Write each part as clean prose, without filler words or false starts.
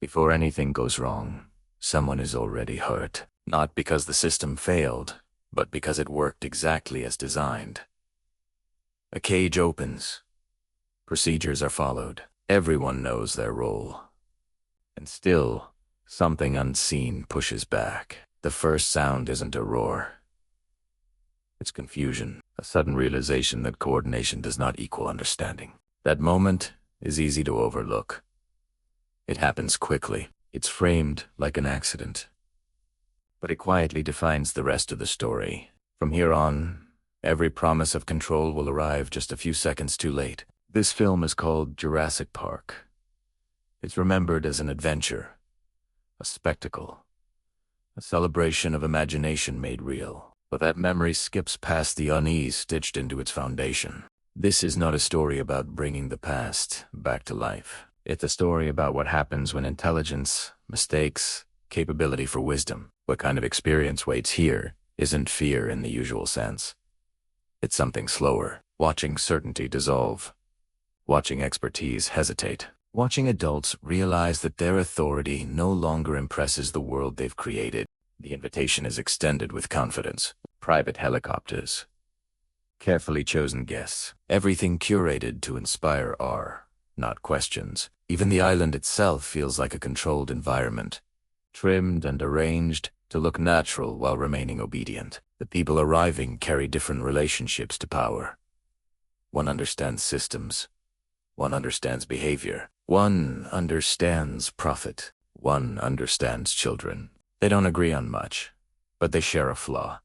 Before anything goes wrong, someone is already hurt. Not because the system failed, but because it worked exactly as designed. A cage opens. Procedures are followed. Everyone knows their role. And still, something unseen pushes back. The first sound isn't a roar. It's confusion, a sudden realization that coordination does not equal understanding. That moment is easy to overlook. It happens quickly. It's framed like an accident. But it quietly defines the rest of the story. From here on, every promise of control will arrive just a few seconds too late. This film is called Jurassic Park. It's remembered as an adventure, a spectacle, a celebration of imagination made real. But that memory skips past the unease stitched into its foundation. This is not a story about bringing the past back to life. It's a story about what happens when intelligence, mistakes, capability for wisdom, what kind of experience waits here, isn't fear in the usual sense. It's something slower, watching certainty dissolve, watching expertise hesitate, watching adults realize that their authority no longer impresses the world they've created. The invitation is extended with confidence. Private helicopters, carefully chosen guests, everything curated to inspire awe, not questions. Even the island itself feels like a controlled environment, trimmed and arranged to look natural while remaining obedient. The people arriving carry different relationships to power. One understands systems. One understands behavior. One understands profit. One understands children. They don't agree on much, but they share a flaw.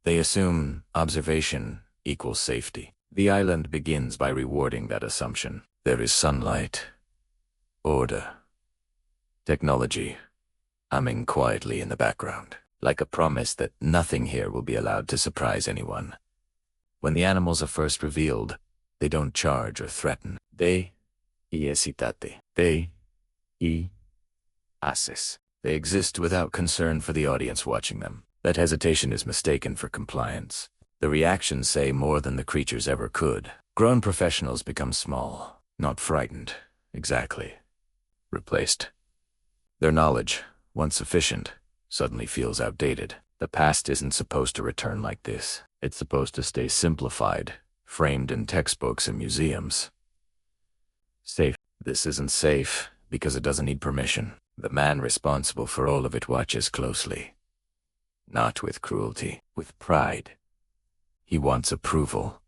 They assume observation equals safety. The island begins by rewarding that assumption. There is sunlight, order, technology, humming quietly in the background, like a promise that nothing here will be allowed to surprise anyone. When the animals are first revealed, they don't charge or threaten. They haces. They exist without concern for the audience watching them. That hesitation is mistaken for compliance. The reactions say more than the creatures ever could. Grown professionals become small, not frightened, exactly. Replaced. Their knowledge, once sufficient, suddenly feels outdated. The past isn't supposed to return like this. It's supposed to stay simplified, framed in textbooks and museums. Safe. This isn't safe because it doesn't need permission. The man responsible for all of it watches closely. Not with cruelty, with pride. He wants approval,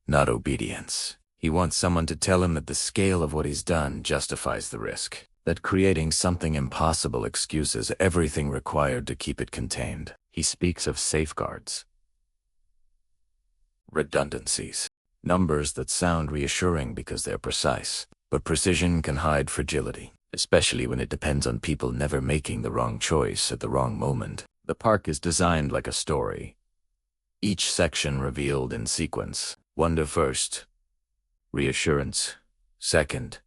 not obedience. He wants someone to tell him that the scale of what he's done justifies the risk, that creating something impossible excuses everything required to keep it contained. He speaks of safeguards, redundancies, numbers that sound reassuring because they're precise, but precision can hide fragility, especially when it depends on people never making the wrong choice at the wrong moment. The park is designed like a story, each section revealed in sequence. Wonder first, reassurance second,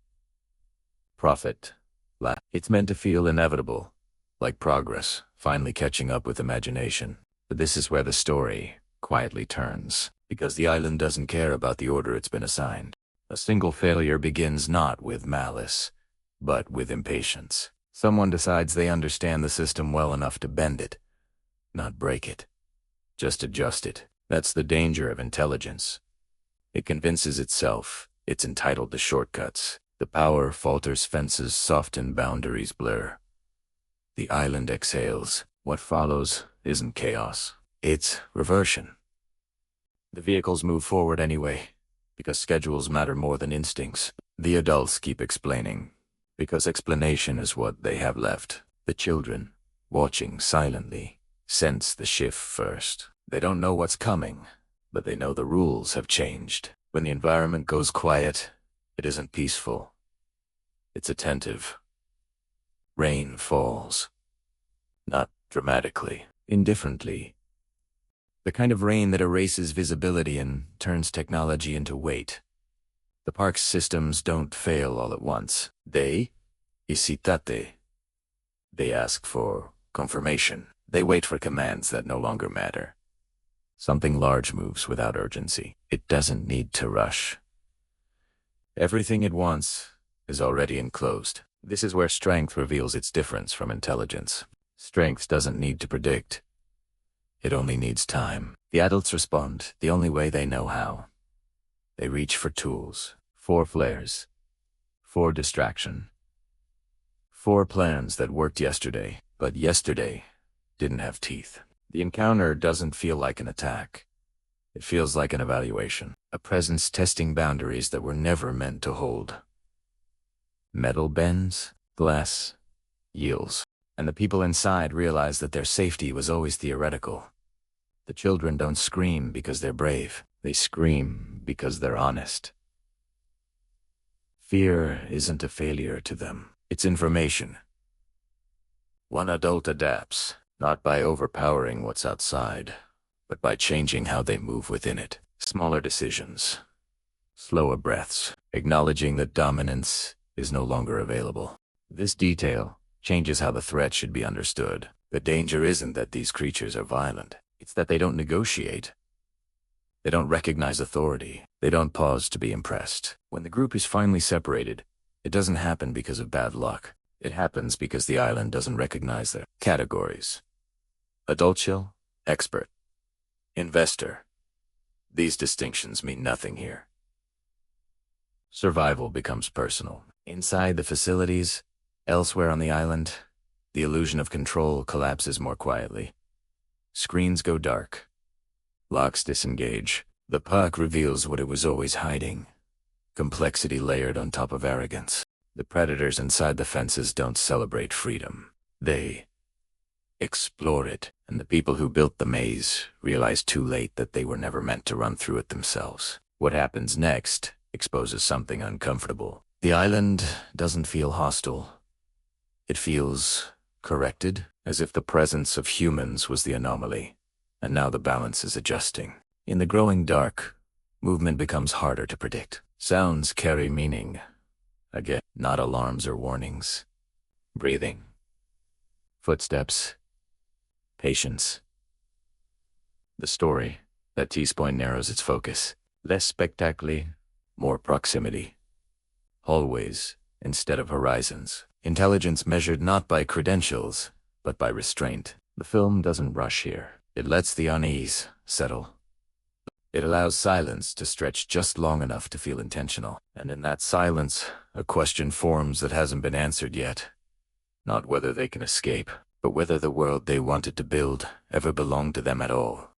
profit last. It's meant to feel inevitable, like progress, finally catching up with imagination. But this is where the story quietly turns, because the island doesn't care about the order it's been assigned. A single failure begins not with malice, but with impatience. Someone decides they understand the system well enough to bend it, not break it, just adjust it. That's the danger of intelligence. It convinces itself it's entitled to shortcuts. The power falters, fences soften, boundaries blur. The island exhales. What follows isn't chaos. It's reversion. The vehicles move forward anyway, because schedules matter more than instincts. The adults keep explaining, because explanation is what they have left. The children, watching silently, sense the shift first. They don't know what's coming, but they know the rules have changed. When the environment goes quiet, it isn't peaceful. It's attentive. Rain falls. Not dramatically, indifferently. The kind of rain that erases visibility and turns technology into weight. The park's systems don't fail all at once. They ask for confirmation. They wait for commands that no longer matter. Something large moves without urgency. It doesn't need to rush. Everything it wants is already enclosed. This is where strength reveals its difference from intelligence. Strength doesn't need to predict. It only needs time. The adults respond the only way they know how. They reach for tools, for flares, for distraction, for plans that worked yesterday, but yesterday didn't have teeth. The encounter doesn't feel like an attack. It feels like an evaluation, a presence testing boundaries that were never meant to hold. Metal bends, glass yields, and the people inside realize that their safety was always theoretical. The children don't scream because they're brave. They scream because they're honest. Fear isn't a failure to them. It's information. One adult adapts, not by overpowering what's outside, but by changing how they move within it. Smaller decisions, slower breaths, acknowledging that dominance is no longer available. This detail changes how the threat should be understood. The danger isn't that these creatures are violent. It's that they don't negotiate. They don't recognize authority. They don't pause to be impressed. When the group is finally separated, it doesn't happen because of bad luck. It happens because the island doesn't recognize their categories. Adult chill, expert, investor. These distinctions mean nothing here. Survival becomes personal. Inside the facilities, elsewhere on the island, the illusion of control collapses more quietly. Screens go dark. Locks disengage. The park reveals what it was always hiding. Complexity layered on top of arrogance. The predators inside the fences don't celebrate freedom. They explore it, and the people who built the maze realize too late that they were never meant to run through it themselves. What happens next exposes something uncomfortable. The island doesn't feel hostile. It feels corrected, as if the presence of humans was the anomaly, and now the balance is adjusting. In the growing dark, movement becomes harder to predict. Sounds carry meaning. Again, not alarms or warnings. Breathing. Footsteps. Patience. The story. That T-point narrows its focus. Less spectacularly, more proximity. Hallways instead of horizons. Intelligence measured not by credentials, but by restraint. The film doesn't rush here. It lets the unease settle. It allows silence to stretch just long enough to feel intentional. And in that silence, a question forms that hasn't been answered yet. Not whether they can escape, but whether the world they wanted to build ever belonged to them at all.